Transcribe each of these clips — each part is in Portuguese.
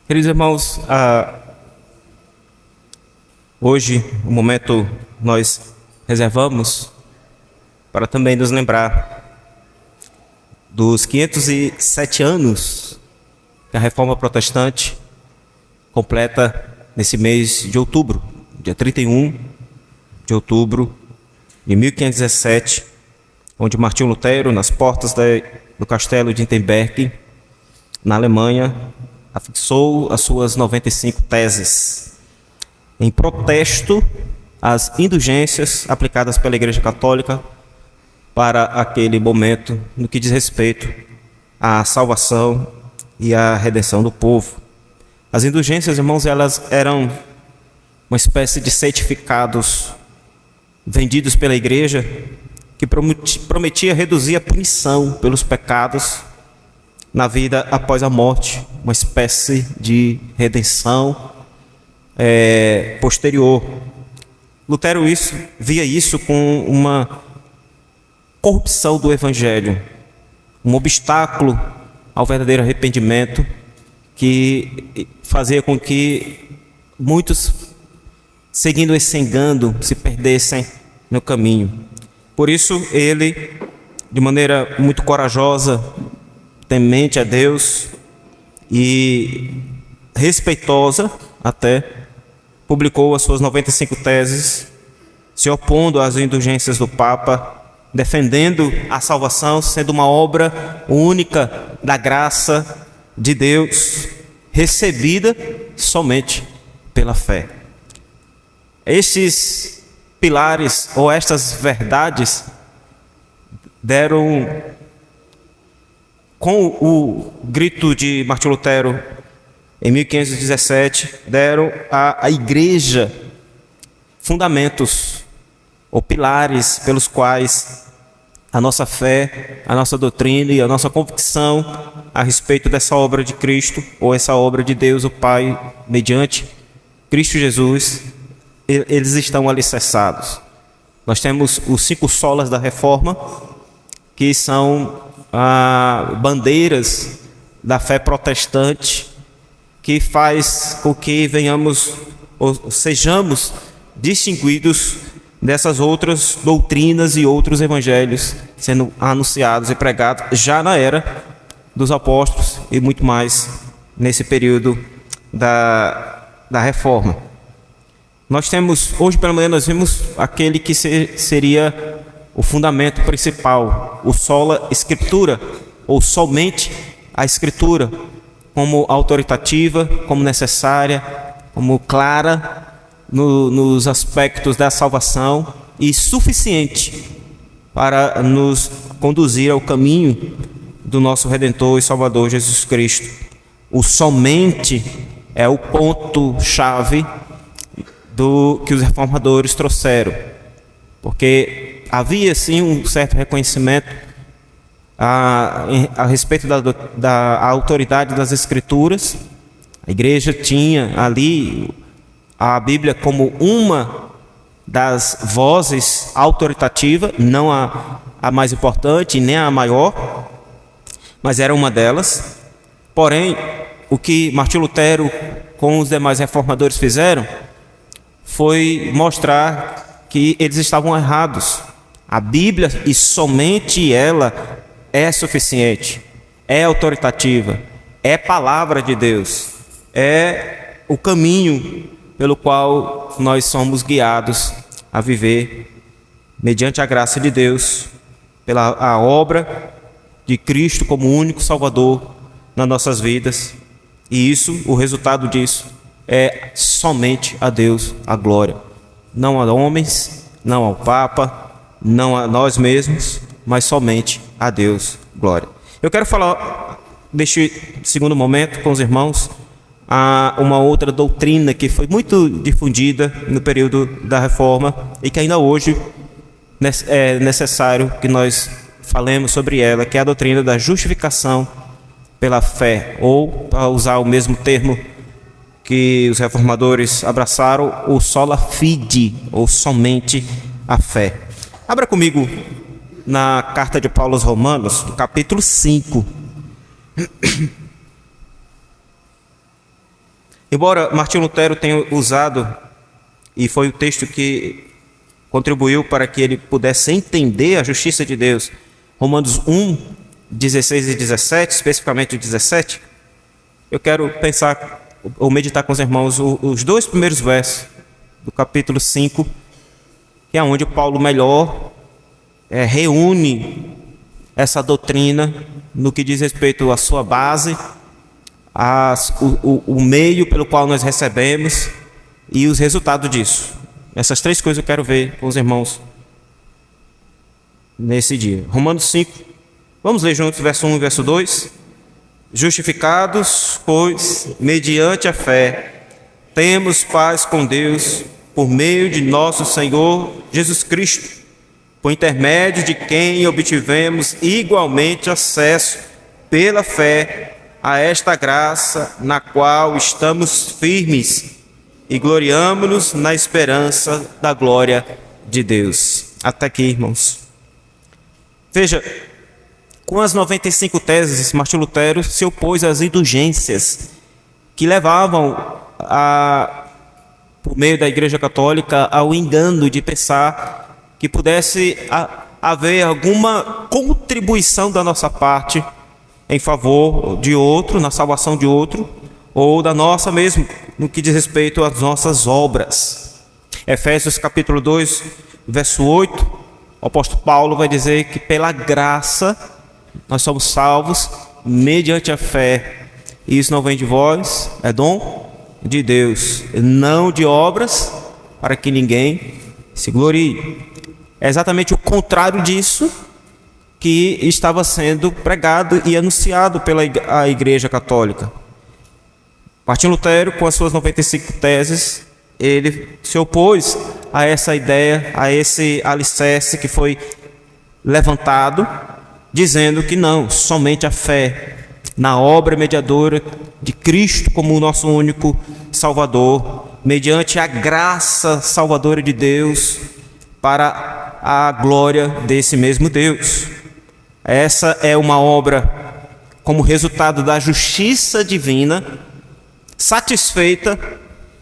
Queridos irmãos, hoje o momento nós reservamos para também nos lembrar dos 507 anos que a Reforma Protestante completa nesse mês de outubro, dia 31 de outubro de 1517, onde Martinho Lutero, nas portas do castelo de Wittenberg, na Alemanha, afixou as suas 95 teses, em protesto às indulgências aplicadas pela Igreja Católica para aquele momento, no que diz respeito à salvação e à redenção do povo. As indulgências, irmãos, elas eram uma espécie de certificados vendidos pela Igreja que prometia reduzir a punição pelos pecados na vida após a morte, uma espécie de redenção posterior. Lutero via isso com uma corrupção do Evangelho, um obstáculo ao verdadeiro arrependimento que fazia com que muitos, seguindo esse engano, se perdessem no caminho. Por isso ele, de maneira muito corajosa, temente a Deus e respeitosa até, publicou as suas 95 teses, se opondo às indulgências do Papa, defendendo a salvação sendo uma obra única da graça de Deus, recebida somente pela fé. Estes pilares ou estas verdades deram, com o grito de Martinho Lutero em 1517, deram à Igreja fundamentos ou pilares pelos quais a nossa fé, a nossa doutrina e a nossa convicção a respeito dessa obra de Cristo, ou essa obra de Deus o Pai, mediante Cristo Jesus, eles estão alicerçados. Nós temos os 5 solas da Reforma, que são bandeiras da fé protestante, que faz com que venhamos ou sejamos distinguidos dessas outras doutrinas e outros evangelhos sendo anunciados e pregados já na era dos apóstolos e muito mais nesse período da Reforma. Nós temos, hoje pela manhã nós vimos aquele que seria o fundamento principal, o sola Scriptura, ou somente a Escritura, como autoritativa, como necessária, como clara nos aspectos da salvação e suficiente para nos conduzir ao caminho do nosso Redentor e Salvador Jesus Cristo. O somente é o ponto-chave do que os reformadores trouxeram, porque havia sim um certo reconhecimento a respeito da autoridade das Escrituras. A Igreja tinha ali a Bíblia como uma das vozes autoritativas, não a mais importante nem a maior, mas era uma delas. Porém, o que Martinho Lutero com os demais reformadores fizeram foi mostrar que eles estavam errados. A Bíblia, e somente ela, é suficiente, é autoritativa, é palavra de Deus, é o caminho pelo qual nós somos guiados a viver mediante a graça de Deus, pela a obra de Cristo como único Salvador nas nossas vidas. E isso, o resultado disso, é somente a Deus a glória, não a homens, não ao Papa, não a nós mesmos, mas somente a Deus glória. Eu quero falar, neste segundo momento, com os irmãos, uma outra doutrina que foi muito difundida no período da Reforma e que ainda hoje é necessário que nós falemos sobre ela, que é a doutrina da justificação pela fé, ou, para usar o mesmo termo que os reformadores abraçaram, o sola fide, ou somente a fé. Abra comigo na carta de Paulo aos Romanos, no capítulo 5. Embora Martinho Lutero tenha usado, e foi o texto que contribuiu para que ele pudesse entender a justiça de Deus, Romanos 1, 16 e 17, especificamente o 17, eu quero pensar ou meditar com os irmãos os dois primeiros versos do capítulo 5, que é onde Paulo melhor reúne essa doutrina no que diz respeito à sua base, o meio pelo qual nós recebemos e os resultados disso. Essas três coisas eu quero ver com os irmãos nesse dia. Romanos 5, vamos ler juntos verso 1 e verso 2. Justificados, pois, mediante a fé, temos paz com Deus, por meio de nosso Senhor Jesus Cristo, por intermédio de quem obtivemos igualmente acesso, pela fé, a esta graça na qual estamos firmes e gloriamo-nos na esperança da glória de Deus. Até aqui, irmãos. Veja, com as 95 teses, Martinho Lutero se opôs às indulgências que levavam, por meio da Igreja Católica, ao engano de pensar que pudesse haver alguma contribuição da nossa parte em favor de outro, na salvação de outro, ou da nossa mesmo, no que diz respeito às nossas obras. Efésios capítulo 2, verso 8, o apóstolo Paulo vai dizer que pela graça nós somos salvos mediante a fé. E isso não vem de vós, é dom de Deus, não de obras, para que ninguém se glorie. É exatamente o contrário disso que estava sendo pregado e anunciado pela Igreja Católica. Martinho Lutero, com as suas 95 teses, ele se opôs a essa ideia, a esse alicerce que foi levantado, dizendo que não, somente a fé na obra mediadora de Cristo como o nosso único Salvador, mediante a graça salvadora de Deus, para a glória desse mesmo Deus. Essa é uma obra como resultado da justiça divina, satisfeita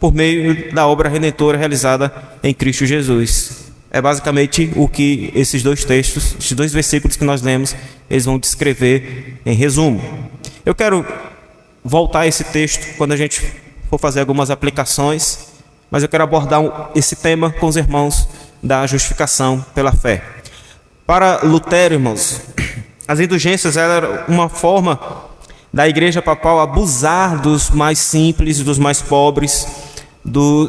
por meio da obra redentora realizada em Cristo Jesus. É basicamente o que esses dois textos, esses dois versículos que nós lemos, eles vão descrever em resumo. Eu quero voltar a esse texto quando a gente for fazer algumas aplicações, mas eu quero abordar esse tema com os irmãos da justificação pela fé. Para Lutero, irmãos, as indulgências eram uma forma da Igreja Papal abusar dos mais simples, dos mais pobres,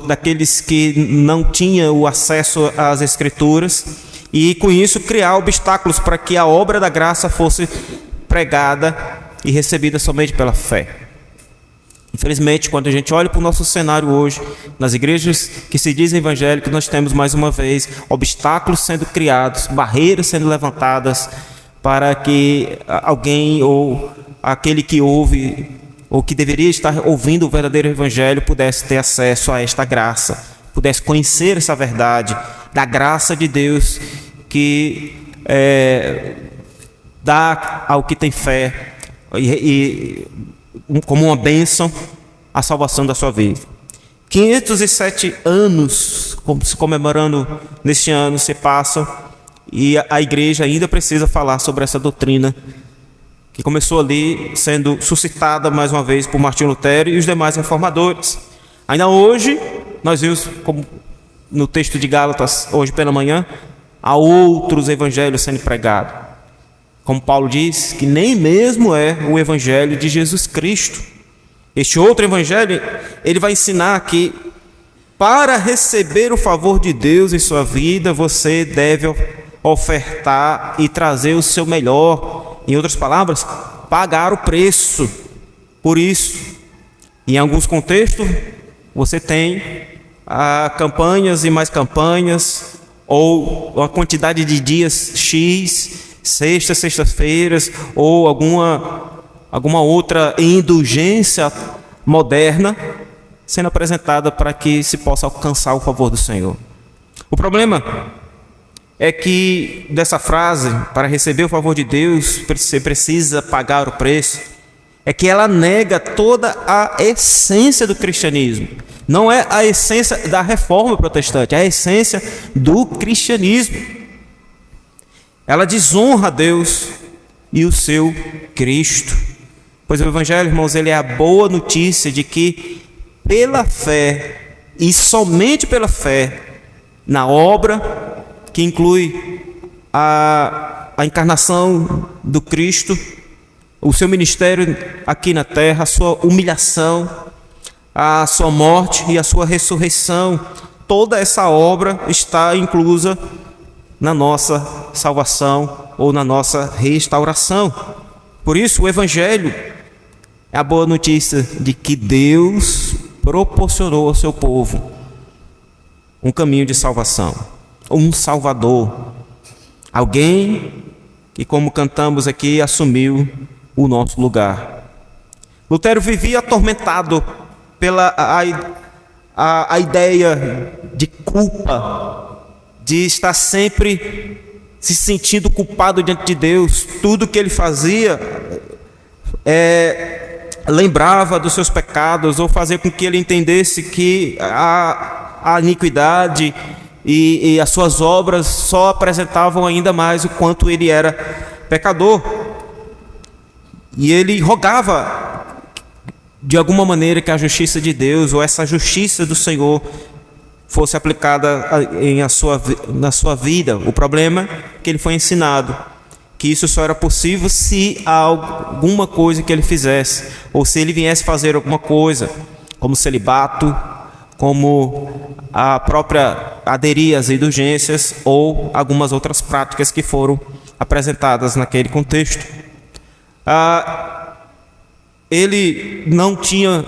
daqueles que não tinham o acesso às Escrituras, e com isso criar obstáculos para que a obra da graça fosse pregada e recebida somente pela fé. Infelizmente, quando a gente olha para o nosso cenário hoje, nas igrejas que se dizem evangélicas, nós temos mais uma vez obstáculos sendo criados, barreiras sendo levantadas para que alguém ou aquele que ouve ou que deveria estar ouvindo o verdadeiro evangelho pudesse ter acesso a esta graça, pudesse conhecer essa verdade da graça de Deus que dá ao que tem fé e como uma bênção a salvação da sua vida. 507 anos se comemorando neste ano se passam e a igreja ainda precisa falar sobre essa doutrina que começou ali sendo suscitada mais uma vez por Martinho Lutero e os demais reformadores. Ainda hoje, nós vimos, como no texto de Gálatas, hoje pela manhã, há outros evangelhos sendo pregados. Como Paulo diz, que nem mesmo é o evangelho de Jesus Cristo. Este outro evangelho, ele vai ensinar que para receber o favor de Deus em sua vida, você deve ofertar e trazer o seu melhor. Em outras palavras, pagar o preço por isso. Em alguns contextos, você tem campanhas e mais campanhas, ou uma quantidade de dias X, sextas-feiras, ou alguma outra indulgência moderna sendo apresentada para que se possa alcançar o favor do Senhor. O problema é que dessa frase, para receber o favor de Deus, você precisa pagar o preço, é que ela nega toda a essência do cristianismo. Não é a essência da reforma protestante, é a essência do cristianismo. Ela desonra a Deus e o seu Cristo. Pois o Evangelho, irmãos, ele é a boa notícia de que pela fé, e somente pela fé, na obra que inclui a encarnação do Cristo, o seu ministério aqui na terra, a sua humilhação, a sua morte e a sua ressurreição, toda essa obra está inclusa na nossa salvação ou na nossa restauração. Por isso o Evangelho é a boa notícia de que Deus proporcionou ao seu povo um caminho de salvação, um Salvador, alguém que, como cantamos aqui, assumiu o nosso lugar. Lutero vivia atormentado pela a ideia de culpa, de estar sempre se sentindo culpado diante de Deus. Tudo que ele fazia lembrava dos seus pecados, ou fazia com que ele entendesse que a iniquidade e as suas obras só apresentavam ainda mais o quanto ele era pecador. E ele rogava de alguma maneira que a justiça de Deus, ou essa justiça do Senhor, fosse aplicada na sua vida. O problema é que ele foi ensinado que isso só era possível se há alguma coisa que ele fizesse, ou se ele viesse fazer alguma coisa, como celibato, como a própria aderir às indulgências, ou algumas outras práticas que foram apresentadas naquele contexto. Ele não tinha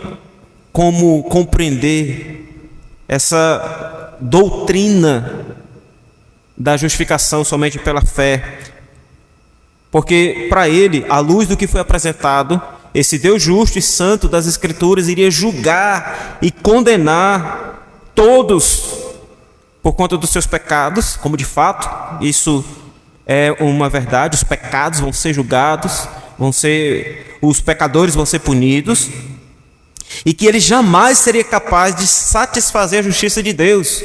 como compreender essa doutrina da justificação somente pela fé, porque para ele, à luz do que foi apresentado, esse Deus justo e santo das Escrituras iria julgar e condenar todos por conta dos seus pecados, como de fato isso é uma verdade. Os pecados vão ser julgados, os pecadores vão ser punidos, e que ele jamais seria capaz de satisfazer a justiça de Deus.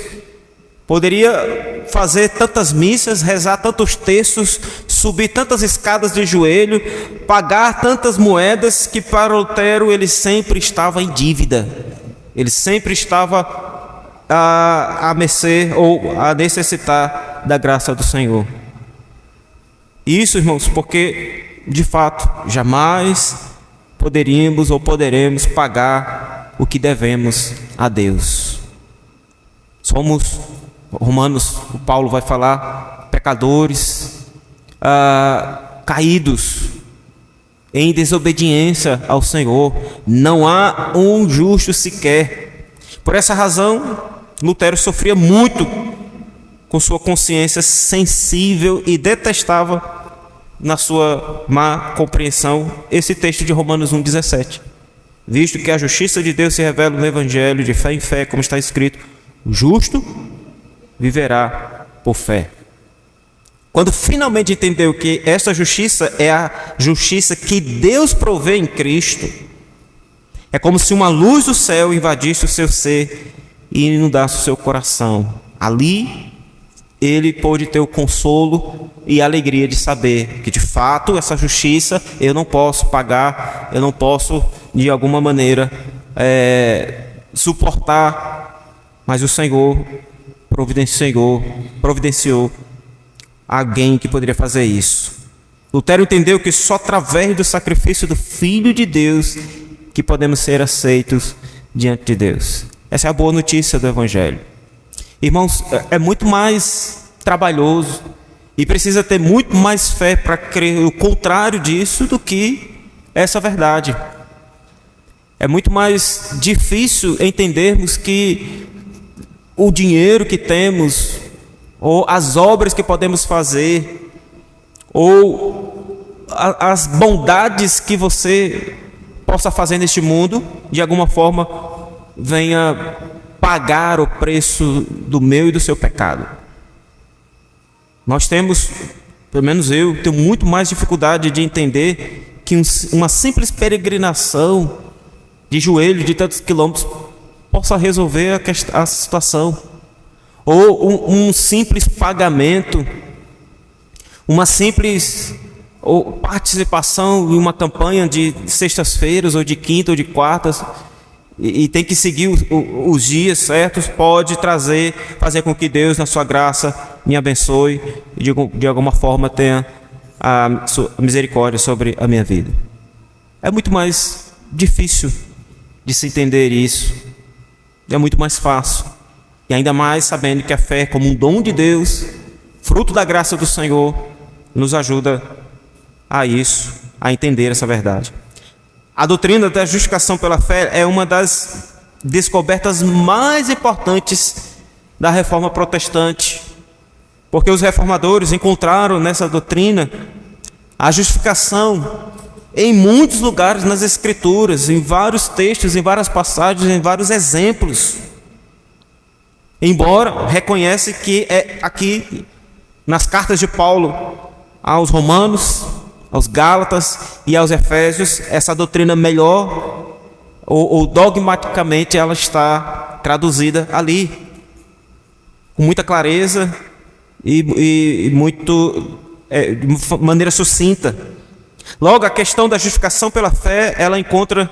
Poderia fazer tantas missas, rezar tantos textos, subir tantas escadas de joelho, pagar tantas moedas, que para Lutero ele sempre estava em dívida. Ele sempre estava a mercê ou a necessitar da graça do Senhor. Isso, irmãos, porque de fato jamais poderíamos ou poderemos pagar o que devemos a Deus. Somos, Romanos, o Paulo vai falar, pecadores, caídos em desobediência ao Senhor. Não há um justo sequer. Por essa razão, Lutero sofria muito com sua consciência sensível e detestava, na sua má compreensão, esse texto de Romanos 1,17. Visto que a justiça de Deus se revela no Evangelho, de fé em fé, como está escrito, o justo viverá por fé. Quando finalmente entendeu que esta justiça é a justiça que Deus provê em Cristo, é como se uma luz do céu invadisse o seu ser e inundasse o seu coração. Ali ele pôde ter o consolo e a alegria de saber que de fato essa justiça eu não posso pagar, eu não posso de alguma maneira suportar, mas o Senhor providenciou alguém que poderia fazer isso. Lutero entendeu que só através do sacrifício do Filho de Deus que podemos ser aceitos diante de Deus. Essa é a boa notícia do Evangelho. Irmãos, é muito mais trabalhoso e precisa ter muito mais fé para crer o contrário disso do que essa verdade. É muito mais difícil entendermos que o dinheiro que temos, ou as obras que podemos fazer, ou as bondades que você possa fazer neste mundo, de alguma forma venha pagar o preço do meu e do seu pecado. Nós temos, pelo menos eu, tenho muito mais dificuldade de entender que uma simples peregrinação de joelho de tantos quilômetros possa resolver a situação. Ou um simples pagamento, uma simples participação em uma campanha de sextas-feiras, ou de quinta, ou de quartas, e tem que seguir os dias certos, pode fazer com que Deus, na sua graça, me abençoe e de alguma forma tenha a sua misericórdia sobre a minha vida. É muito mais difícil de se entender isso, é muito mais fácil, e ainda mais sabendo que a fé, como um dom de Deus, fruto da graça do Senhor, nos ajuda a isso, a entender essa verdade. A doutrina da justificação pela fé é uma das descobertas mais importantes da reforma protestante, porque os reformadores encontraram nessa doutrina a justificação em muitos lugares nas Escrituras, em vários textos, em várias passagens, em vários exemplos. Embora reconhece que é aqui nas cartas de Paulo aos Romanos, aos Gálatas e aos Efésios, essa doutrina melhor ou dogmaticamente ela está traduzida ali com muita clareza e de maneira sucinta. Logo, a questão da justificação pela fé, ela encontra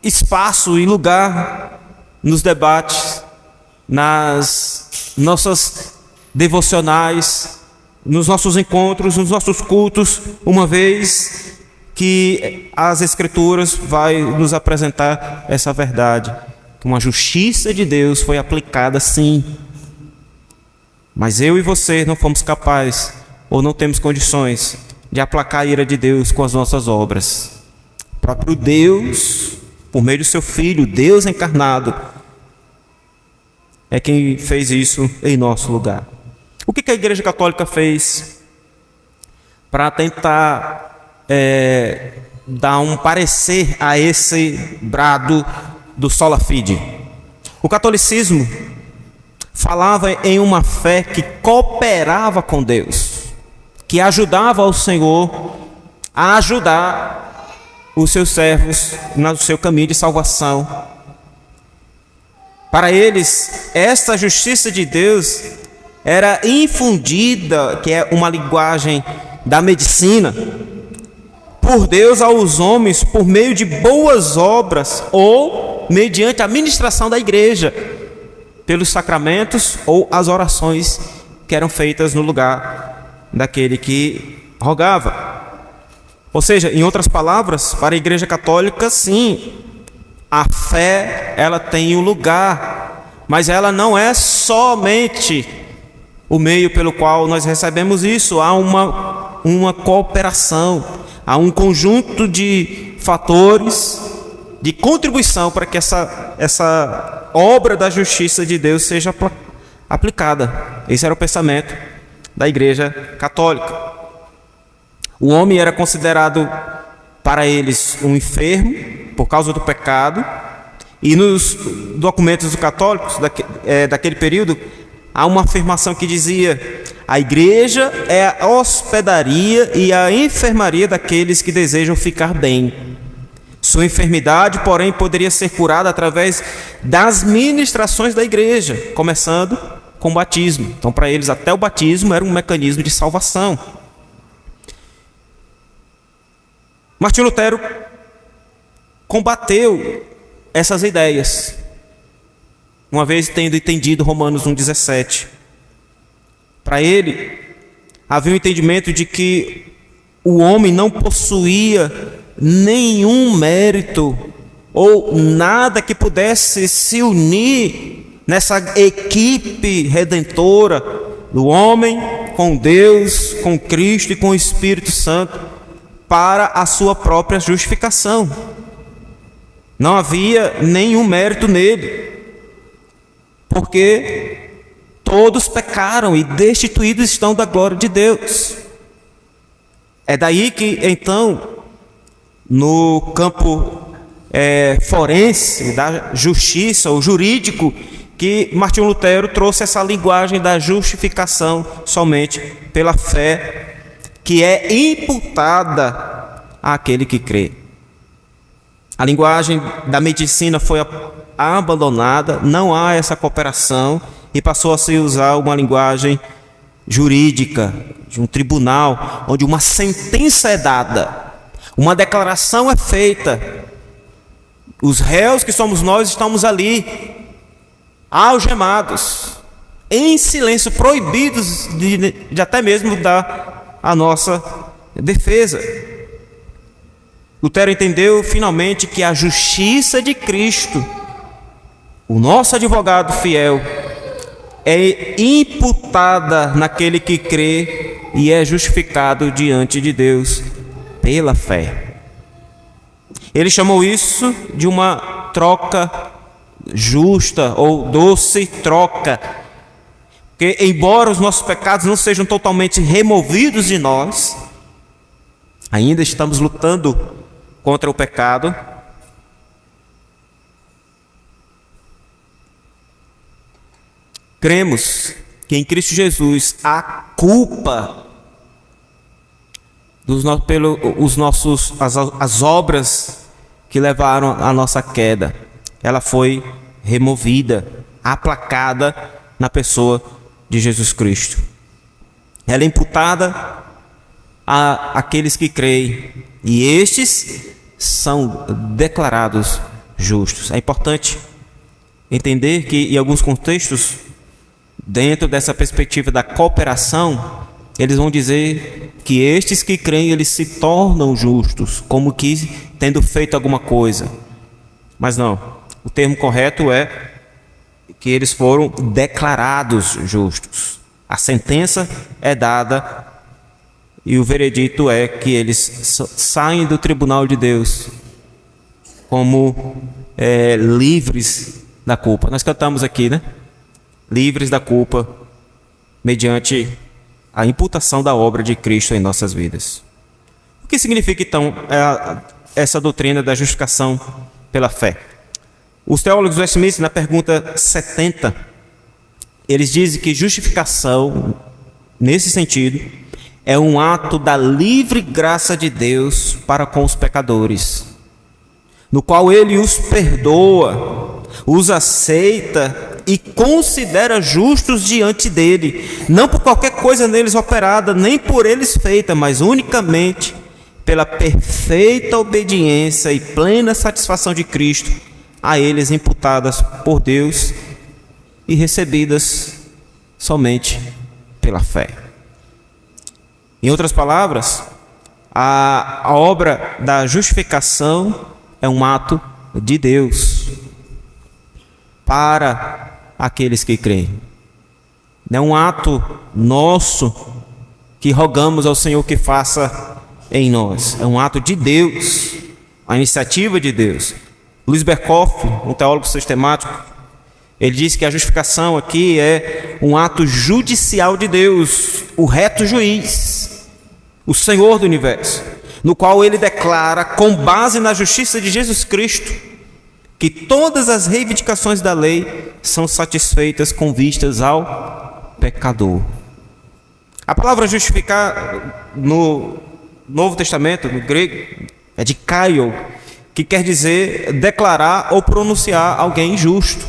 espaço e lugar nos debates, nas nossas devocionais, nos nossos encontros, nos nossos cultos, uma vez que as Escrituras vai nos apresentar essa verdade, que uma justiça de Deus foi aplicada sim, mas eu e você não fomos capazes, ou não temos condições de aplacar a ira de Deus com as nossas obras. O próprio Deus, por meio do seu Filho, Deus encarnado, é quem fez isso em nosso lugar. O que a Igreja Católica fez para tentar dar um parecer a esse brado do sola fide? O catolicismo falava em uma fé que cooperava com Deus, que ajudava o Senhor a ajudar os seus servos no seu caminho de salvação. Para eles, esta justiça de Deus era infundida, que é uma linguagem da medicina, por Deus aos homens por meio de boas obras ou mediante a ministração da igreja, pelos sacramentos ou as orações que eram feitas no lugar daquele que rogava. Ou seja, em outras palavras, para a Igreja Católica, sim, a fé ela tem um lugar, mas ela não é somente o meio pelo qual nós recebemos isso. Há uma cooperação, há um conjunto de fatores de contribuição para que essa obra da justiça de Deus seja aplicada. Esse era o pensamento da Igreja Católica. O homem era considerado para eles um enfermo por causa do pecado, e nos documentos católicos daquele período há uma afirmação que dizia: a igreja é a hospedaria e a enfermaria daqueles que desejam ficar bem. Sua enfermidade, porém, poderia ser curada através das ministrações da igreja, começando com o batismo. Então, para eles, até o batismo era um mecanismo de salvação. Martinho Lutero combateu essas ideias, uma vez tendo entendido Romanos 1,17. Para ele, havia um entendimento de que o homem não possuía nenhum mérito ou nada que pudesse se unir nessa equipe redentora do homem com Deus, com Cristo e com o Espírito Santo para a sua própria justificação. Não havia nenhum mérito nele, porque todos pecaram e destituídos estão da glória de Deus. É daí que, então, no campo forense, da justiça, ou jurídico, que Martinho Lutero trouxe essa linguagem da justificação somente pela fé, que é imputada àquele que crê. A linguagem da medicina foi abandonada, não há essa cooperação e passou a se usar uma linguagem jurídica, de um tribunal, onde uma sentença é dada, uma declaração é feita. Os réus que somos nós estamos ali, algemados, em silêncio, proibidos de até mesmo dar a nossa defesa. Lutero entendeu finalmente que a justiça de Cristo, o nosso advogado fiel, é imputada naquele que crê e é justificado diante de Deus pela fé. Ele chamou isso de uma troca justa ou doce troca, porque embora os nossos pecados não sejam totalmente removidos de nós, ainda estamos lutando contra o pecado. Cremos que em Cristo Jesus a culpa as obras que levaram à nossa queda, ela foi removida, aplacada na pessoa de Jesus Cristo. Ela é imputada àqueles que creem, e estes são declarados justos. É importante entender que em alguns contextos, dentro dessa perspectiva da cooperação, eles vão dizer que estes que creem, eles se tornam justos, como que tendo feito alguma coisa. Mas não, o termo correto é que eles foram declarados justos. A sentença é dada e o veredito é que eles saem do tribunal de Deus como livres da culpa. Nós cantamos aqui, né? Livres da culpa, mediante a imputação da obra de Cristo em nossas vidas. O que significa, então, essa doutrina da justificação pela fé? Os teólogos Westminster, na pergunta 70, eles dizem que justificação, nesse sentido, é um ato da livre graça de Deus para com os pecadores, no qual Ele os perdoa, os aceita e considera justos diante dele, não por qualquer coisa neles operada, nem por eles feita, mas unicamente pela perfeita obediência e plena satisfação de Cristo a eles, imputadas por Deus e recebidas somente pela fé. Em outras palavras, a obra da justificação é um ato de Deus para aqueles que creem. Não é um ato nosso que rogamos ao Senhor que faça em nós. É um ato de Deus, a iniciativa de Deus. Luiz Berkhoff, um teólogo sistemático, ele diz que a justificação aqui é um ato judicial de Deus, o reto juiz, o Senhor do universo, no qual ele declara, com base na justiça de Jesus Cristo, que todas as reivindicações da lei são satisfeitas com vistas ao pecador. A palavra justificar no Novo Testamento, no grego, é de kaio, que quer dizer declarar ou pronunciar alguém justo.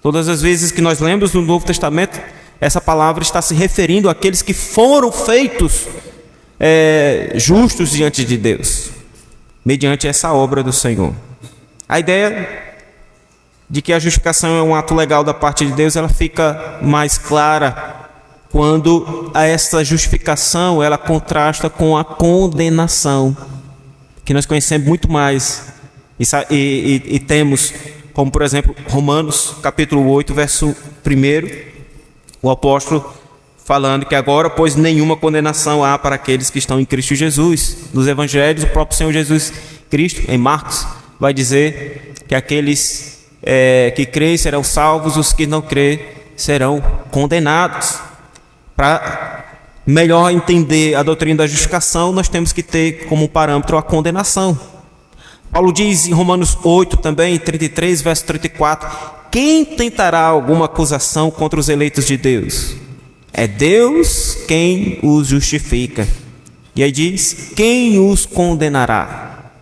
Todas as vezes que nós lemos no Novo Testamento, essa palavra está se referindo àqueles que foram feitos justos diante de Deus, mediante essa obra do Senhor. A ideia de que a justificação é um ato legal da parte de Deus, ela fica mais clara quando essa justificação ela contrasta com a condenação, que nós conhecemos muito mais e temos, como por exemplo, Romanos capítulo 8, verso 1, o apóstolo falando que agora, pois nenhuma condenação há para aqueles que estão em Cristo Jesus. Nos evangelhos, o próprio Senhor Jesus Cristo, em Marcos, vai dizer que aqueles que creem serão salvos, os que não creem serão condenados. Para melhor entender a doutrina da justificação, nós temos que ter como parâmetro a condenação. Paulo diz em Romanos 8 também, 33, verso 34, quem tentará alguma acusação contra os eleitos de Deus? É Deus quem os justifica. E aí diz: quem os condenará?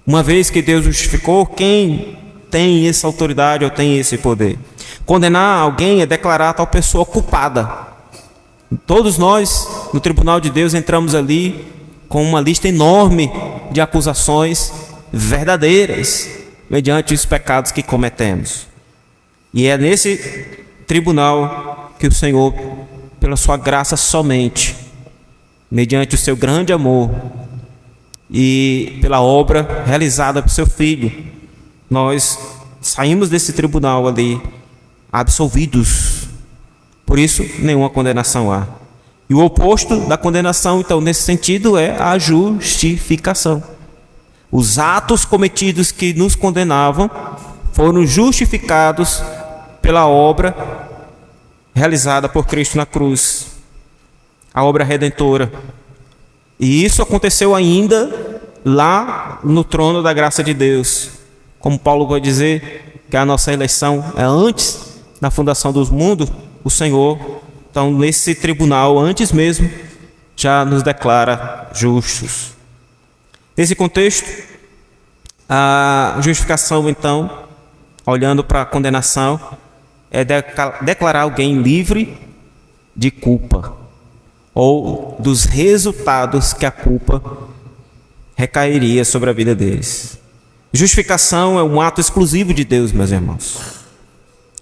Uma vez que Deus justificou, quem tem essa autoridade ou tem esse poder? Condenar alguém é declarar tal pessoa culpada. Todos nós, no tribunal de Deus, entramos ali com uma lista enorme de acusações verdadeiras, mediante os pecados que cometemos. E é nesse tribunal que o Senhor, pela sua graça somente, mediante o seu grande amor e pela obra realizada por seu Filho, nós saímos desse tribunal ali absolvidos. Por isso, nenhuma condenação há. E o oposto da condenação, então, nesse sentido, é a justificação. Os atos cometidos que nos condenavam foram justificados pela obra realizada por Cristo na cruz, a obra redentora. E isso aconteceu ainda lá no trono da graça de Deus. Como Paulo vai dizer que a nossa eleição é antes da fundação dos mundos, o Senhor, então, nesse tribunal, antes mesmo, já nos declara justos. Nesse contexto, a justificação, então, olhando para a condenação, é declarar alguém livre de culpa, ou dos resultados que a culpa recairia sobre a vida deles. Justificação é um ato exclusivo de Deus, meus irmãos,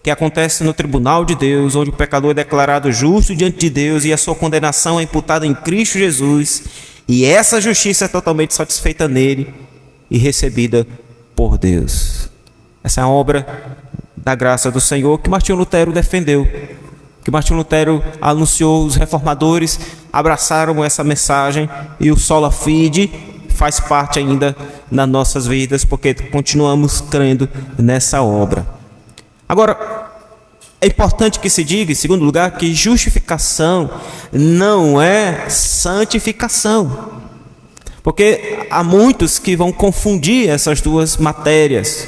que acontece no tribunal de Deus, onde o pecador é declarado justo diante de Deus e a sua condenação é imputada em Cristo Jesus, e essa justiça é totalmente satisfeita nele e recebida por Deus. Essa é a obra da graça do Senhor que Martinho Lutero defendeu, que Martinho Lutero anunciou. Os reformadores abraçaram essa mensagem e o sola fide faz parte ainda nas nossas vidas, porque continuamos crendo nessa obra. Agora, é importante que se diga, em segundo lugar, que justificação não é santificação, porque há muitos que vão confundir essas duas matérias.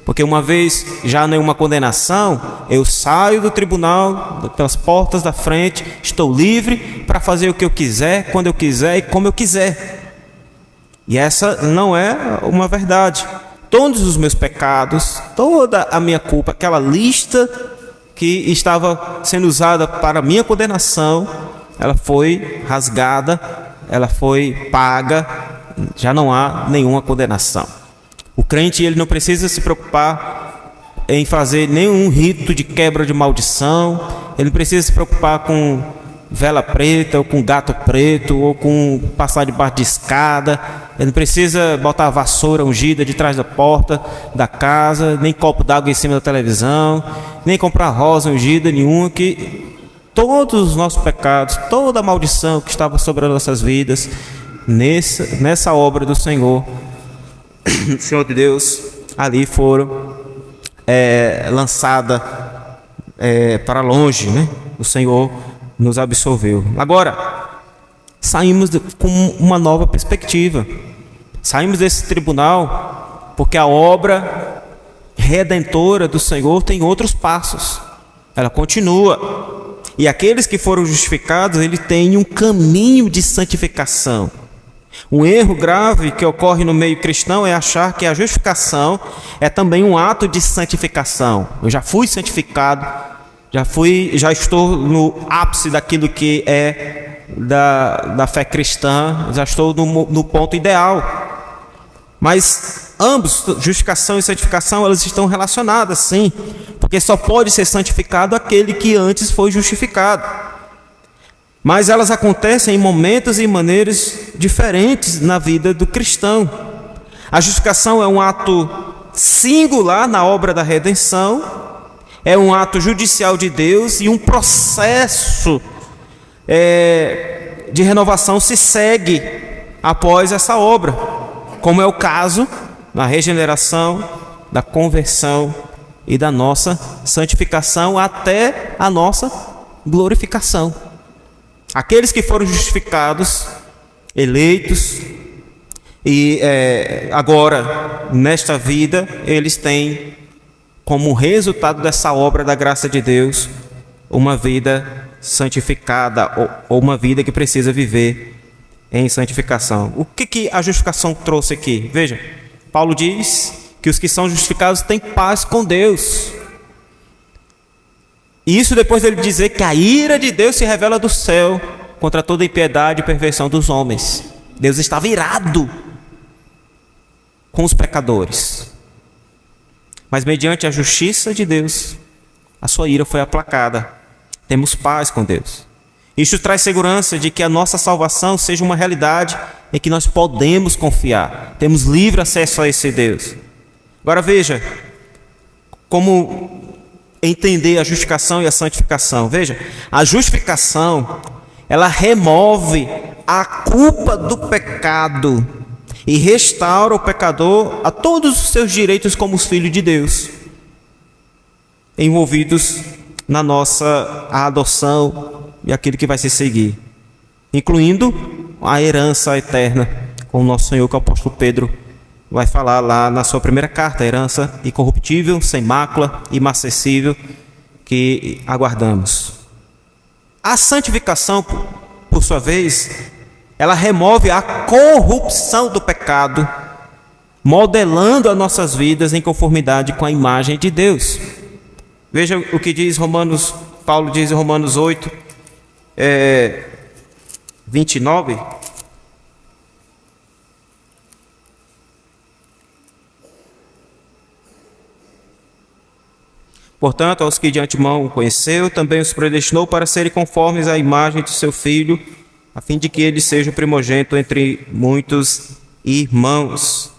Porque uma vez já nenhuma condenação, eu saio do tribunal, pelas portas da frente, estou livre para fazer o que eu quiser, quando eu quiser e como eu quiser. E essa não é uma verdade. Todos os meus pecados, toda a minha culpa, aquela lista que estava sendo usada para a minha condenação, ela foi rasgada, ela foi paga, já não há nenhuma condenação. O crente, ele não precisa se preocupar em fazer nenhum rito de quebra de maldição, ele não precisa se preocupar com vela preta, ou com gato preto, ou com passar debaixo de escada, ele não precisa botar a vassoura ungida de trás da porta da casa, nem copo d'água em cima da televisão, nem comprar rosa ungida nenhuma, que todos os nossos pecados, toda a maldição que estava sobre as nossas vidas, nessa obra do Senhor, Senhor de Deus, ali foram lançadas para longe, né? O Senhor nos absolveu. Agora, saímos com uma nova perspectiva. Saímos desse tribunal porque a obra redentora do Senhor tem outros passos. Ela continua. E aqueles que foram justificados, eles têm um caminho de santificação. Um erro grave que ocorre no meio cristão é achar que a justificação é também um ato de santificação. Eu já fui santificado, já estou no ápice daquilo que é da fé cristã, já estou no ponto ideal. Mas ambos, justificação e santificação, elas estão relacionadas, sim, porque só pode ser santificado aquele que antes foi justificado. Mas elas acontecem em momentos e maneiras diferentes na vida do cristão. A justificação é um ato singular na obra da redenção, é um ato judicial de Deus e um processo de renovação se segue após essa obra, como é o caso da regeneração, da conversão e da nossa santificação até a nossa glorificação. Aqueles que foram justificados, eleitos, e agora, nesta vida, eles têm como resultado dessa obra da graça de Deus, uma vida santificada, ou uma vida que precisa viver em santificação. O que a justificação trouxe aqui? Veja, Paulo diz que os que são justificados têm paz com Deus. E isso depois dele dizer que a ira de Deus se revela do céu contra toda impiedade e perversão dos homens. Deus estava irado com os pecadores. Mas mediante a justiça de Deus, a sua ira foi aplacada. Temos paz com Deus. Isso traz segurança de que a nossa salvação seja uma realidade em que nós podemos confiar. Temos livre acesso a esse Deus. Agora veja como entender a justificação e a santificação. Veja, a justificação, ela remove a culpa do pecado e restaura o pecador a todos os seus direitos como os filhos de Deus, envolvidos na nossa adoção e aquilo que vai se seguir, incluindo a herança eterna, com o nosso Senhor, que o apóstolo Pedro vai falar lá na sua primeira carta, a herança incorruptível, sem mácula, imarcessível, que aguardamos. A santificação, por sua vez, ela remove a corrupção do pecado, modelando as nossas vidas em conformidade com a imagem de Deus. Veja o que diz Paulo diz em Romanos 8, 29. Portanto, aos que de antemão conheceu, também os predestinou para serem conformes à imagem de seu Filho, a fim de que ele seja o primogênito entre muitos irmãos.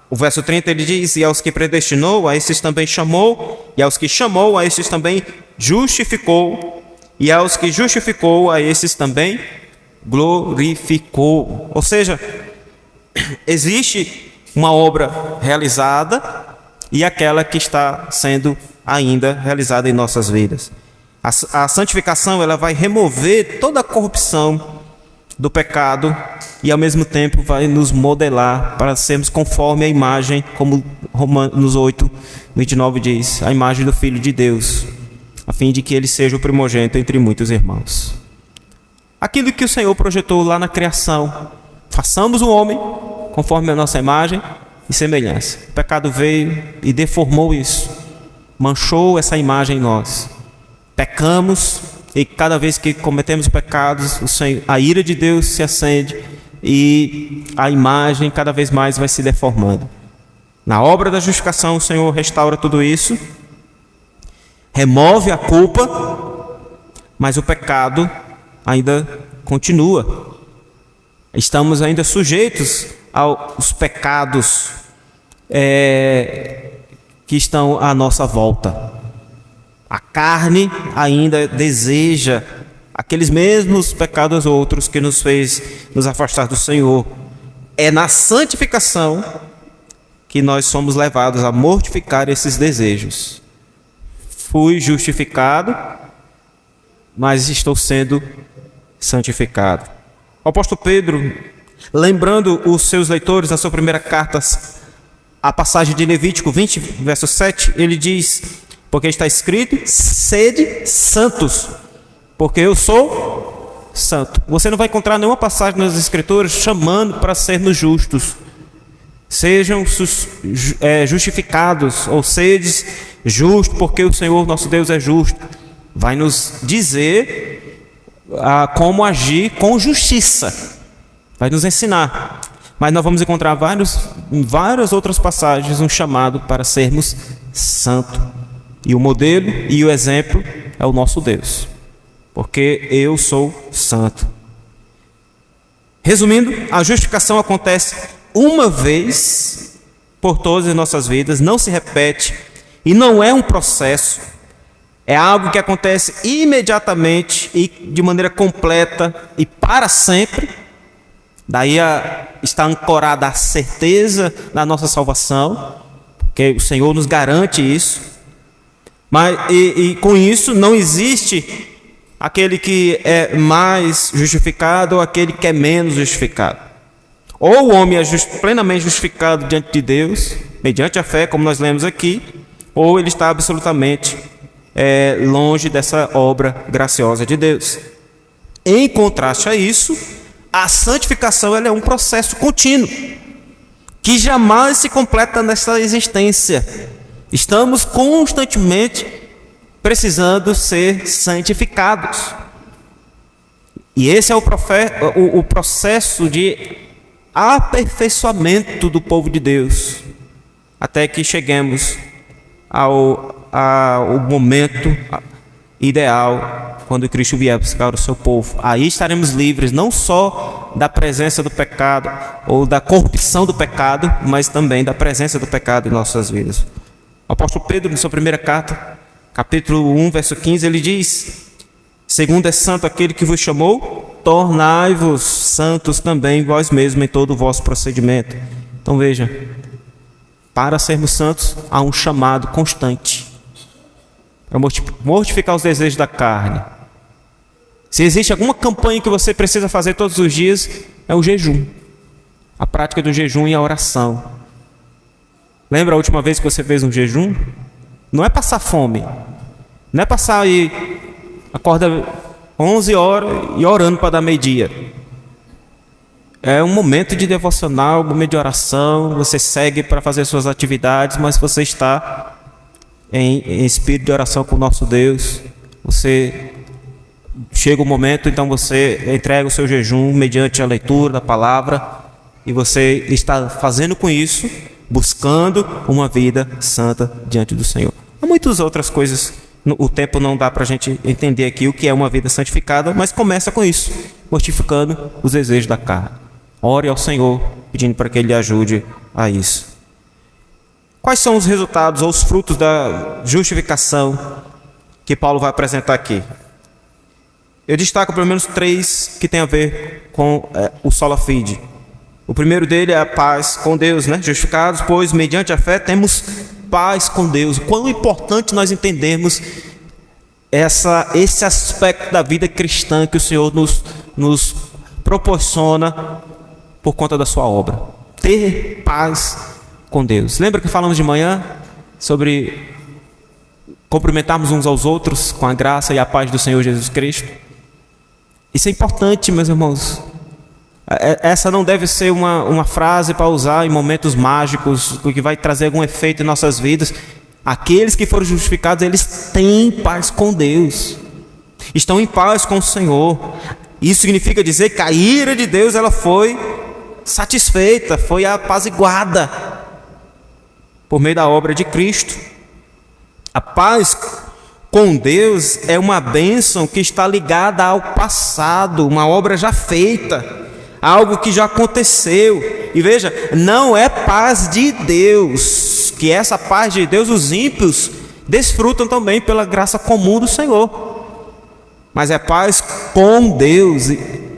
O verso 30 ele diz: e aos que predestinou, a esses também chamou, e aos que chamou, a esses também justificou, e aos que justificou, a esses também glorificou. Ou seja, existe uma obra realizada e aquela que está sendo ainda realizada em nossas vidas. A santificação, ela vai remover toda a corrupção do pecado e ao mesmo tempo vai nos modelar para sermos conforme a imagem, como Romanos 8, 29 diz, a imagem do Filho de Deus, a fim de que ele seja o primogênito entre muitos irmãos. Aquilo que o Senhor projetou lá na criação, façamos o homem conforme a nossa imagem e semelhança. O pecado veio e deformou isso, manchou essa imagem em nós. Pecamos e cada vez que cometemos pecados, a ira de Deus se acende e a imagem cada vez mais vai se deformando. Na obra da justificação, o Senhor restaura tudo isso, remove a culpa, mas o pecado ainda continua. Estamos ainda sujeitos aos pecados que estão à nossa volta. A carne ainda deseja aqueles mesmos pecados outros que nos fez nos afastar do Senhor. É na santificação que nós somos levados a mortificar esses desejos. Fui justificado, mas estou sendo santificado. O apóstolo Pedro, lembrando os seus leitores na sua primeira carta, a passagem de Levítico 20, verso 7, ele diz: porque está escrito, sede santos, porque eu sou santo. Você não vai encontrar nenhuma passagem nas Escrituras chamando para sermos justos. Sejam justificados, ou sedes justos, porque o Senhor nosso Deus é justo. Vai nos dizer como agir com justiça. Vai nos ensinar. Mas nós vamos encontrar em várias outras passagens um chamado para sermos santos. E o modelo e o exemplo é o nosso Deus, porque eu sou santo. Resumindo, a justificação acontece uma vez por todas as nossas vidas, não se repete e não é um processo, é algo que acontece imediatamente e de maneira completa e para sempre. Daí está ancorada a certeza da nossa salvação, porque o Senhor nos garante isso. Mas com isso não existe aquele que é mais justificado ou aquele que é menos justificado. Ou o homem é plenamente justificado diante de Deus, mediante a fé, como nós lemos aqui, ou ele está absolutamente longe dessa obra graciosa de Deus. Em contraste a isso, a santificação ela é um processo contínuo, que jamais se completa nesta existência. Estamos constantemente precisando ser santificados. E esse é o processo de aperfeiçoamento do povo de Deus, até que cheguemos ao momento ideal, quando Cristo vier buscar o seu povo. Aí estaremos livres não só da presença do pecado ou da corrupção do pecado, mas também da presença do pecado em nossas vidas. O apóstolo Pedro, em sua primeira carta, capítulo 1, verso 15, ele diz: segundo é santo aquele que vos chamou, tornai-vos santos também vós mesmos em todo o vosso procedimento. Então veja, para sermos santos há um chamado constante para mortificar os desejos da carne. Se existe alguma campanha que você precisa fazer todos os dias, é o jejum, a prática do jejum e a oração. Lembra a última vez que você fez um jejum? Não é passar fome, não é passar aí, acorda 11 horas e orando para dar meio-dia. É um momento de devocional, um momento de oração, você segue para fazer suas atividades, mas você está em espírito de oração com o nosso Deus. Você chega o momento, então você entrega o seu jejum mediante a leitura da palavra, e você está fazendo com isso, buscando uma vida santa diante do Senhor. Há muitas outras coisas, o tempo não dá para a gente entender aqui o que é uma vida santificada, mas começa com isso, mortificando os desejos da carne. Ore ao Senhor, pedindo para que Ele ajude a isso. Quais são os resultados ou os frutos da justificação que Paulo vai apresentar aqui? Eu destaco pelo menos 3 que tem a ver com o sola fide. O primeiro dele é a paz com Deus, né? Justificados, pois mediante a fé temos paz com Deus. Quão importante nós entendermos esse aspecto da vida cristã que o Senhor nos proporciona por conta da sua obra. Ter paz com Deus. Lembra que falamos de manhã sobre cumprimentarmos uns aos outros com a graça e a paz do Senhor Jesus Cristo? Isso é importante, meus irmãos. Essa não deve ser uma frase para usar em momentos mágicos, que vai trazer algum efeito em nossas vidas. Aqueles que foram justificados, eles têm paz com Deus, estão em paz com o Senhor. Isso significa dizer que a ira de Deus ela foi satisfeita, foi apaziguada por meio da obra de Cristo. A paz com Deus é uma bênção que está ligada ao passado, uma obra já feita, algo que já aconteceu. E veja, não é paz de Deus, que essa paz de Deus os ímpios desfrutam também pela graça comum do Senhor, mas é paz com Deus,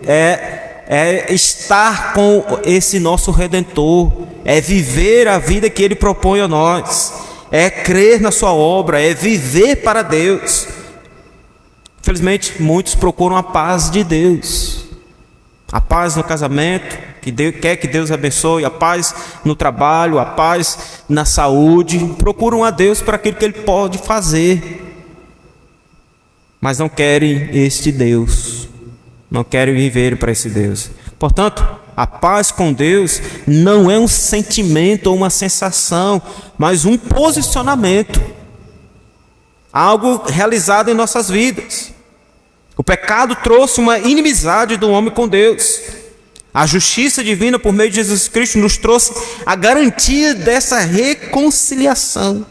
é estar com esse nosso Redentor, é viver a vida que Ele propõe a nós, é crer na sua obra, é viver para Deus. Infelizmente, muitos procuram a paz de Deus, a paz no casamento, quer que Deus abençoe, a paz no trabalho, a paz na saúde, procuram a Deus para aquilo que Ele pode fazer, mas não querem este Deus, não querem viver para esse Deus. Portanto, a paz com Deus não é um sentimento ou uma sensação, mas um posicionamento, algo realizado em nossas vidas. O pecado trouxe uma inimizade do homem com Deus. A justiça divina por meio de Jesus Cristo nos trouxe a garantia dessa reconciliação.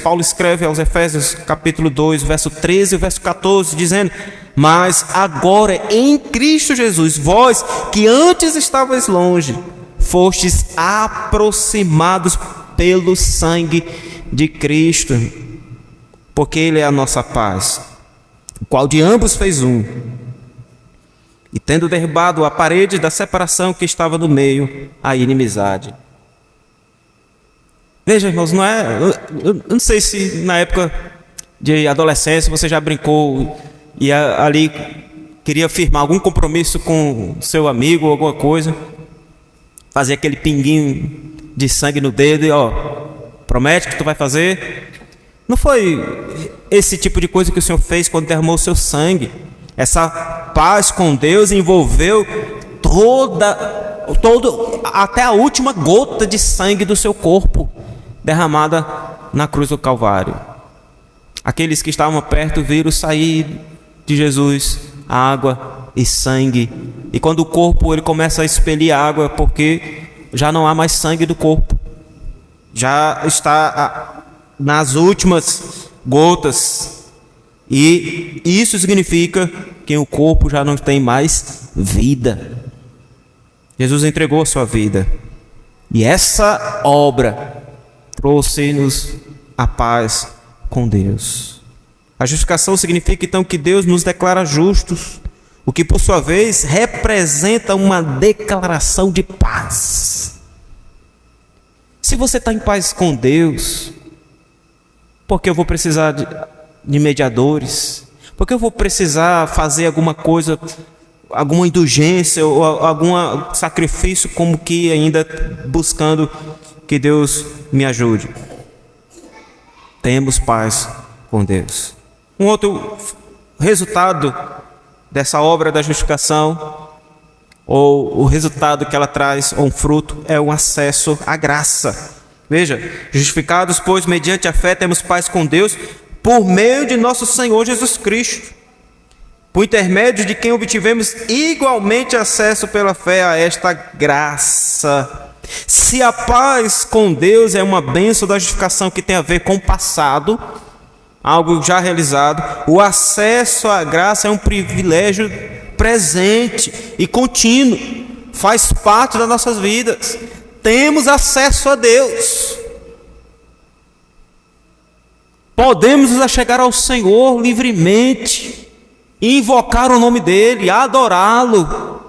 Paulo escreve aos Efésios capítulo 2, verso 13 e verso 14, dizendo: mas agora em Cristo Jesus, vós que antes estavais longe, fostes aproximados pelo sangue de Cristo, porque Ele é a nossa paz, o qual de ambos fez um, e tendo derribado a parede da separação que estava no meio, a inimizade. Veja, irmãos, eu não sei se na época de adolescência você já brincou e ali queria firmar algum compromisso com seu amigo ou alguma coisa, fazer aquele pinguinho de sangue no dedo e promete que tu vai fazer. Não foi esse tipo de coisa que o Senhor fez quando derramou o seu sangue. Essa paz com Deus envolveu até a última gota de sangue do seu corpo derramada na cruz do Calvário. Aqueles que estavam perto viram sair de Jesus água e sangue. E quando o corpo ele começa a expelir água, porque já não há mais sangue do corpo, já está nas últimas gotas. E isso significa que o corpo já não tem mais vida. Jesus entregou a sua vida. E essa obra trouxe-nos a paz com Deus. A justificação significa então que Deus nos declara justos, o que por sua vez representa uma declaração de paz. Se você está em paz com Deus, por que eu vou precisar de mediadores? Por que eu vou precisar fazer alguma coisa, alguma indulgência ou algum sacrifício, como que ainda buscando que Deus me ajude? Temos paz com Deus. Um outro resultado dessa obra da justificação, ou o resultado que ela traz, ou um fruto, é o acesso à graça. Veja, justificados, pois, mediante a fé, temos paz com Deus, por meio de nosso Senhor Jesus Cristo, por intermédio de quem obtivemos igualmente acesso pela fé a esta graça. Se a paz com Deus é uma bênção da justificação que tem a ver com o passado, algo já realizado, o acesso à graça é um privilégio presente e contínuo, faz parte das nossas vidas. Temos acesso a Deus, podemos nos achegar ao Senhor livremente, invocar o nome dEle, adorá-lo,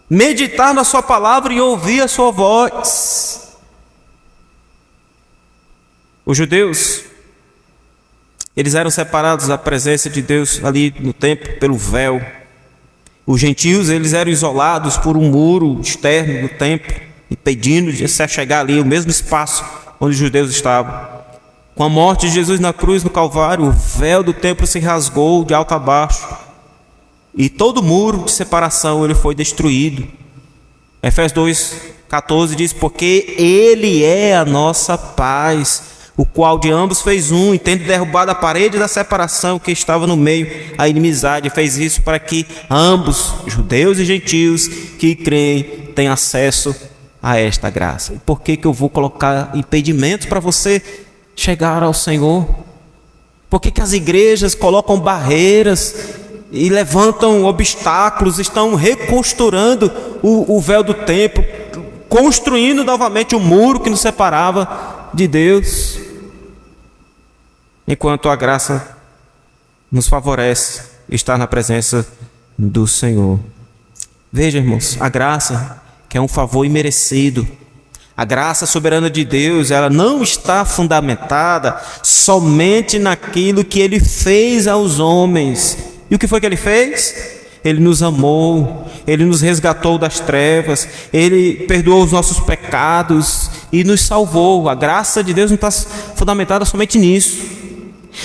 meditar na sua palavra e ouvir a sua voz. Os judeus, eles eram separados da presença de Deus ali no templo pelo véu. Os gentios, eles eram isolados por um muro externo do templo, impedindo de se achegar ali, o mesmo espaço onde os judeus estavam. Com a morte de Jesus na cruz, no Calvário, o véu do templo se rasgou de alto a baixo, e todo muro de separação ele foi destruído. Efésios 2:14 diz: porque Ele é a nossa paz, o qual de ambos fez um, e tendo derrubado a parede da separação que estava no meio, a inimizade, fez isso para que ambos, judeus e gentios que creem, tenham acesso a esta graça. E por que eu vou colocar impedimentos para você chegar ao Senhor? Por que as igrejas colocam barreiras e levantam obstáculos, estão recosturando o véu do templo, construindo novamente o muro que nos separava de Deus, enquanto a graça nos favorece estar na presença do Senhor? Veja, irmãos, a graça, que é um favor imerecido, a graça soberana de Deus, ela não está fundamentada somente naquilo que Ele fez aos homens. E o que foi que Ele fez? Ele nos amou, Ele nos resgatou das trevas, Ele perdoou os nossos pecados e nos salvou. A graça de Deus não está fundamentada somente nisso,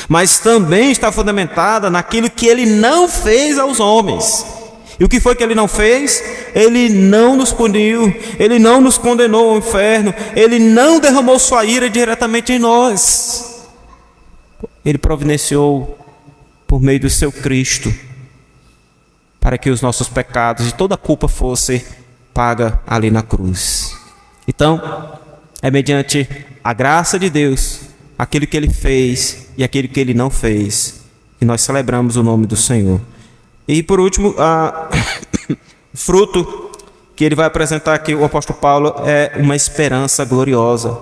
mas também está fundamentada naquilo que Ele não fez aos homens. E o que foi que Ele não fez? Ele não nos puniu, Ele não nos condenou ao inferno, Ele não derramou sua ira diretamente em nós. Ele providenciou por meio do seu Cristo, para que os nossos pecados e toda a culpa fosse paga ali na cruz. Então, é mediante a graça de Deus, aquilo que Ele fez e aquilo que Ele não fez, que nós celebramos o nome do Senhor. E por último, o fruto que ele vai apresentar aqui, o apóstolo Paulo, é uma esperança gloriosa.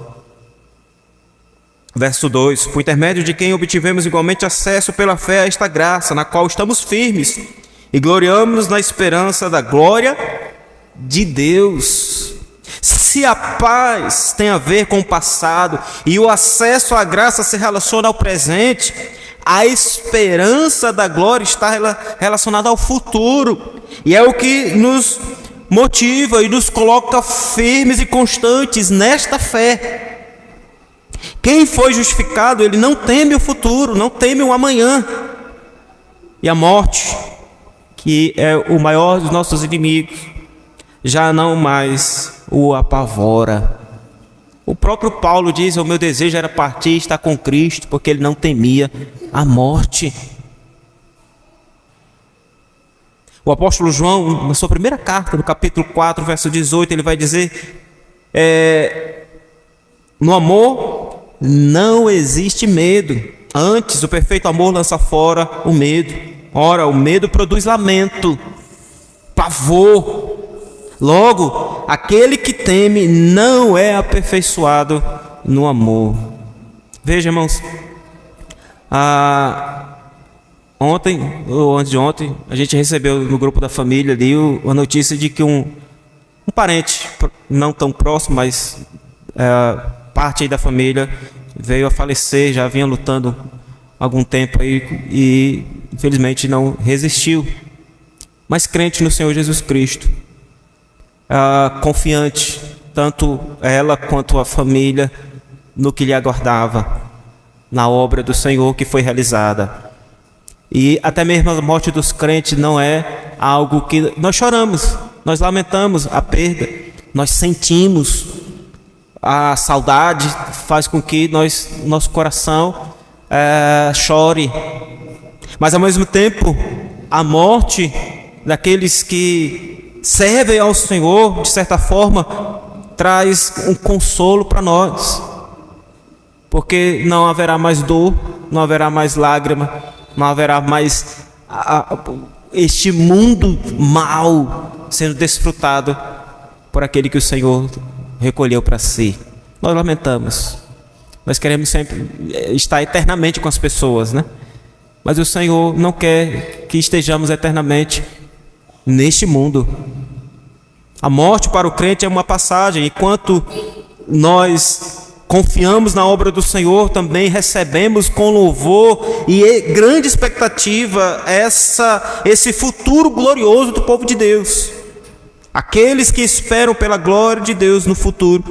Verso 2: por intermédio de quem obtivemos igualmente acesso pela fé a esta graça, na qual estamos firmes e gloriamos na esperança da glória de Deus. Se a paz tem a ver com o passado e o acesso à graça se relaciona ao presente, a esperança da glória está relacionada ao futuro, e é o que nos motiva e nos coloca firmes e constantes nesta fé. Quem foi justificado, ele não teme o futuro, não teme o amanhã. E a morte, que é o maior dos nossos inimigos, já não mais o apavora. O próprio Paulo diz: o meu desejo era partir e estar com Cristo, porque ele não temia a morte. O apóstolo João, na sua primeira carta, no capítulo 4, verso 18, ele vai dizer: no amor não existe medo, antes o perfeito amor lança fora o medo. Ora, o medo produz lamento, pavor. Logo, aquele que teme não é aperfeiçoado no amor. Veja, irmãos, ontem, ou antes de ontem, a gente recebeu no grupo da família ali a notícia de que um parente, não tão próximo, mas parte aí da família, veio a falecer. Já vinha lutando há algum tempo aí e infelizmente não resistiu. Mas crente no Senhor Jesus Cristo, confiante, tanto ela quanto a família, no que lhe aguardava, na obra do Senhor que foi realizada. E até mesmo a morte dos crentes não é algo que nós choramos, nós lamentamos a perda, nós sentimos a saudade, faz com que nosso coração chore. Mas ao mesmo tempo, a morte daqueles que servem ao Senhor, de certa forma, traz um consolo para nós, porque não haverá mais dor, não haverá mais lágrima, não haverá mais este mundo mal sendo desfrutado por aquele que o Senhor recolheu para si. Nós lamentamos, nós queremos sempre estar eternamente com as pessoas, né? Mas o Senhor não quer que estejamos eternamente neste mundo. A morte para o crente é uma passagem. Enquanto nós confiamos na obra do Senhor, também recebemos com louvor e grande expectativa esse futuro glorioso do povo de Deus. Aqueles que esperam pela glória de Deus no futuro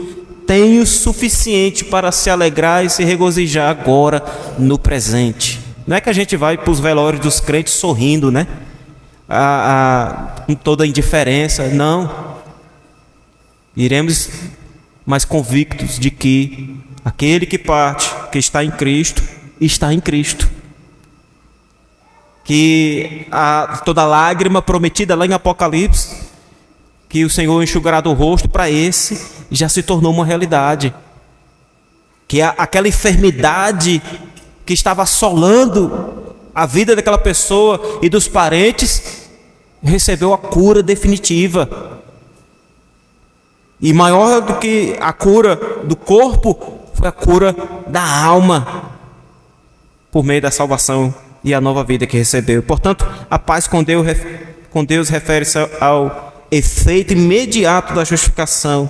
têm o suficiente para se alegrar e se regozijar agora no presente. Não é que a gente vai para os velórios dos crentes sorrindo, né? Com toda a indiferença, não. Iremos mais convictos de que aquele que parte, que está em Cristo, está em Cristo. Que toda lágrima prometida lá em Apocalipse, que o Senhor enxugará do rosto, para esse já se tornou uma realidade. Que aquela enfermidade que estava assolando a vida daquela pessoa e dos parentes, recebeu a cura definitiva. E maior do que a cura do corpo, foi a cura da alma, por meio da salvação e a nova vida que recebeu. Portanto, a paz com Deus refere-se ao efeito imediato da justificação.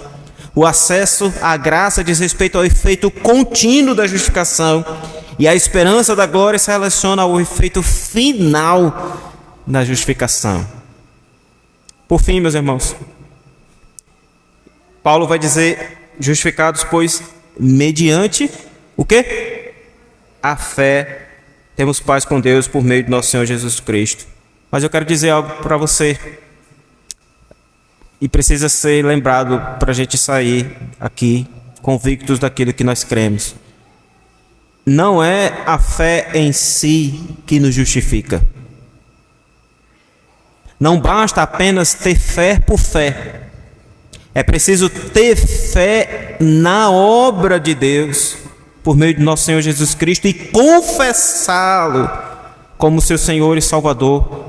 O acesso à graça diz respeito ao efeito contínuo da justificação. E a esperança da glória se relaciona ao efeito final da justificação. Por fim, meus irmãos, Paulo vai dizer: justificados, pois, mediante o quê? A fé, temos paz com Deus por meio de nosso Senhor Jesus Cristo. Mas eu quero dizer algo para você, e precisa ser lembrado para a gente sair aqui convictos daquilo que nós cremos. Não é a fé em si que nos justifica. Não basta apenas ter fé por fé. É preciso ter fé na obra de Deus, por meio de nosso Senhor Jesus Cristo, e confessá-lo como seu Senhor e Salvador.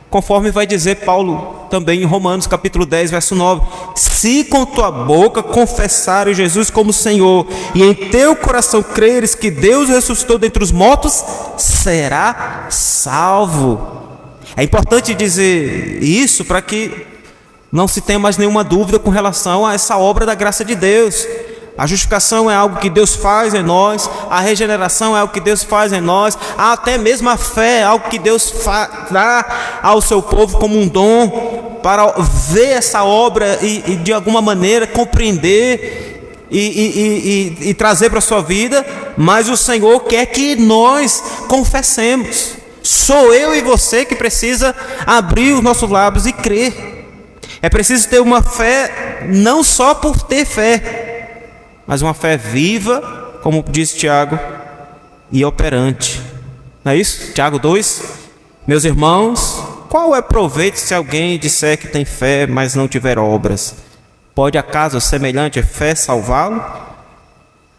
Conforme vai dizer Paulo também em Romanos capítulo 10, verso 9: se com tua boca confessares Jesus como Senhor, e em teu coração creres que Deus ressuscitou dentre os mortos, será salvo. É importante dizer isso para que não se tenha mais nenhuma dúvida com relação a essa obra da graça de Deus. A justificação é algo que Deus faz em nós, a regeneração é algo que Deus faz em nós, até mesmo a fé é algo que Deus dá ao seu povo como um dom, para ver essa obra e de alguma maneira compreender e trazer para a sua vida, mas o Senhor quer que nós confessemos. Sou eu e você que precisa abrir os nossos lábios e crer. É preciso ter uma fé não só por ter fé, mas uma fé viva, como diz Tiago, e operante. Não é isso? Tiago 2. Meus irmãos, qual é o proveito se alguém disser que tem fé, mas não tiver obras? Pode acaso semelhante fé salvá-lo?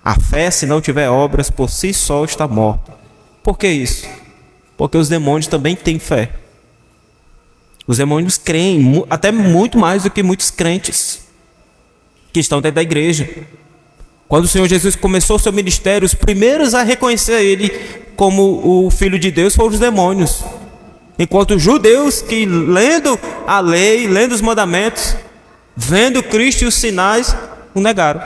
A fé, se não tiver obras, por si só está morta. Por que isso? Porque os demônios também têm fé. Os demônios creem, até muito mais do que muitos crentes que estão dentro da igreja. Quando o Senhor Jesus começou o seu ministério, os primeiros a reconhecer Ele como o Filho de Deus foram os demônios. Enquanto os judeus que, lendo a lei, lendo os mandamentos, vendo Cristo e os sinais, o negaram.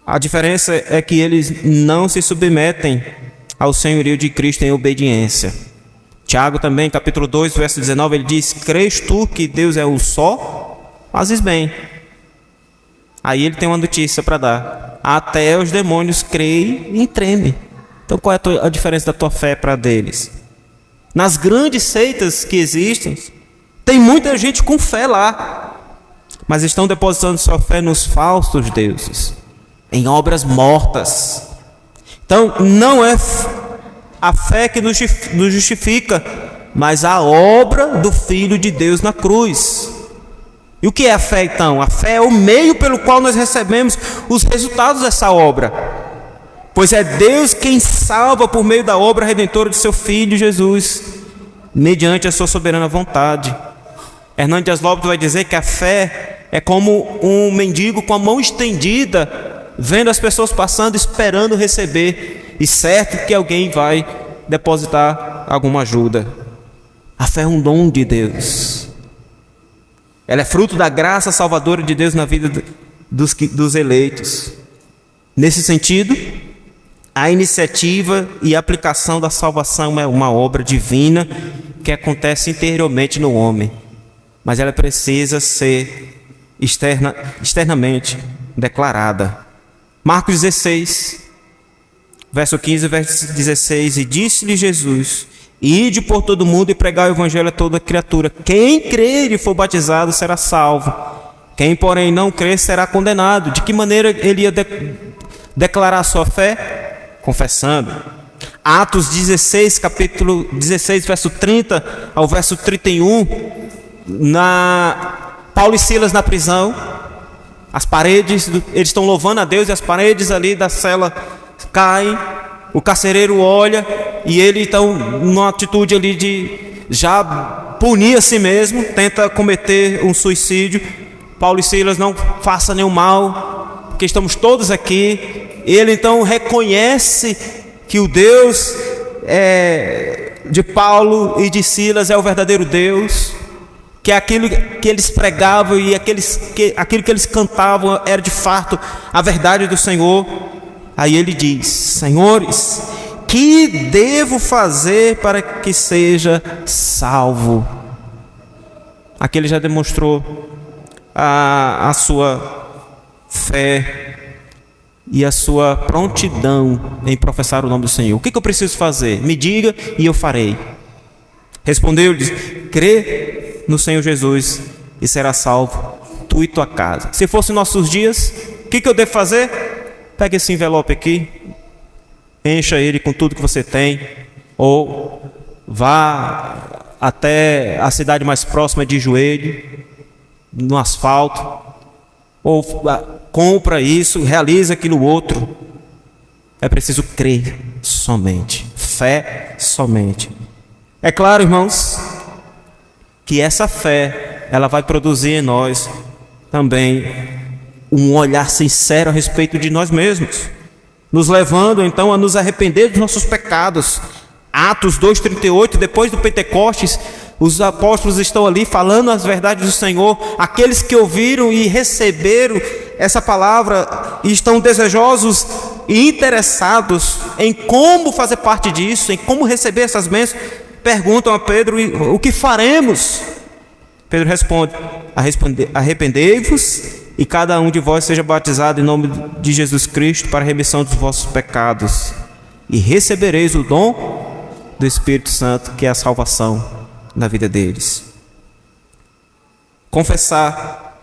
A diferença é que eles não se submetem ao senhorio de Cristo em obediência. Tiago também, capítulo 2, verso 19, ele diz: crês tu que Deus é um só? Fazes bem. Aí ele tem uma notícia para dar: até os demônios creem e tremem. Então qual é a diferença da tua fé para deles? Nas grandes seitas que existem, tem muita gente com fé lá, mas estão depositando sua fé nos falsos deuses, em obras mortas. Então não é a fé que nos justifica, mas a obra do Filho de Deus na cruz. E o que é a fé então? A fé é o meio pelo qual nós recebemos os resultados dessa obra, pois é Deus quem salva por meio da obra redentora de seu Filho Jesus, mediante a sua soberana vontade. Hernando Dias Lopes vai dizer que a fé é como um mendigo com a mão estendida, vendo as pessoas passando, esperando receber, e certo que alguém vai depositar alguma ajuda. A fé é um dom de Deus. Ela é fruto da graça salvadora de Deus na vida dos eleitos. Nesse sentido, a iniciativa e a aplicação da salvação é uma obra divina que acontece interiormente no homem, mas ela precisa ser externamente declarada. Marcos 16, verso 15 e verso 16: e disse-lhe Jesus: ide por todo o mundo e pregai o evangelho a toda criatura. Quem crer e for batizado será salvo, quem porém não crer será condenado. De que maneira ele ia declarar a sua fé? Confessando. Atos 16, capítulo 16, verso 30 ao verso 31, Paulo e Silas na prisão, as paredes, eles estão louvando a Deus e as paredes ali da cela caem, o carcereiro olha e ele então, numa atitude ali de já punir a si mesmo, tenta cometer um suicídio. Paulo e Silas: não faça nenhum mal, porque estamos todos aqui. Ele então reconhece que o Deus de Paulo e de Silas é o verdadeiro Deus, que aquilo que eles pregavam e aquilo que eles cantavam era de fato a verdade do Senhor. Aí ele diz: senhores, que devo fazer para que seja salvo? Aqui ele já demonstrou a sua fé e a sua prontidão em professar o nome do Senhor. O que eu preciso fazer? Me diga e eu farei. Respondeu-lhes: crê no Senhor Jesus e será salvo tu e tua casa. Se fossem nossos dias, o que eu devo fazer? Pegue esse envelope aqui, encha ele com tudo que você tem, ou vá até a cidade mais próxima de joelho, no asfalto, ou compra isso, realiza aquilo outro. É preciso crer somente, fé somente. É claro, irmãos, que essa fé, ela vai produzir em nós também um olhar sincero a respeito de nós mesmos, nos levando então a nos arrepender dos nossos pecados. Atos 2:38, depois do Pentecostes, os apóstolos estão ali falando as verdades do Senhor. Aqueles que ouviram e receberam essa palavra e estão desejosos e interessados em como fazer parte disso, em como receber essas bênçãos, perguntam a Pedro: o que faremos? Pedro responde: arrependei-vos e cada um de vós seja batizado em nome de Jesus Cristo para a remissão dos vossos pecados, e recebereis o dom do Espírito Santo, que é a salvação na vida deles. Confessar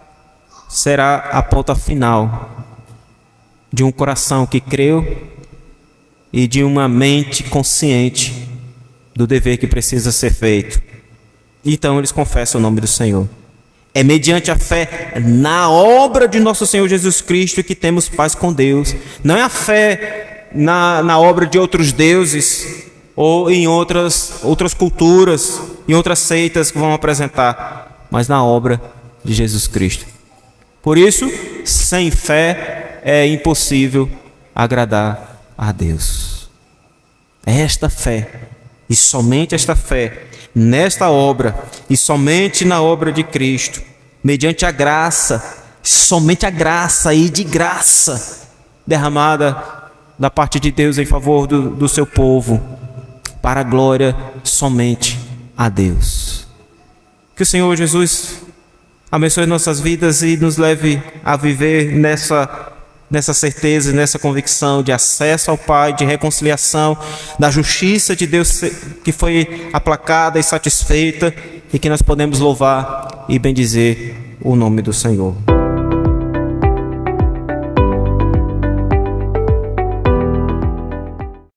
será a ponta final de um coração que creu e de uma mente consciente do dever que precisa ser feito. Então eles confessam o nome do Senhor. É mediante a fé na obra de nosso Senhor Jesus Cristo que temos paz com Deus. Não é a fé na obra de outros deuses ou em outras culturas, em outras seitas que vão apresentar, mas na obra de Jesus Cristo. Por isso, sem fé é impossível agradar a Deus. Esta fé, e somente esta fé, nesta obra, e somente na obra de Cristo, mediante a graça, somente a graça e de graça, derramada da parte de Deus em favor do seu povo, para a glória somente a Deus. Que o Senhor Jesus abençoe nossas vidas e nos leve a viver nessa certeza, nessa convicção de acesso ao Pai, de reconciliação, da justiça de Deus que foi aplacada e satisfeita, e que nós podemos louvar e bendizer o nome do Senhor.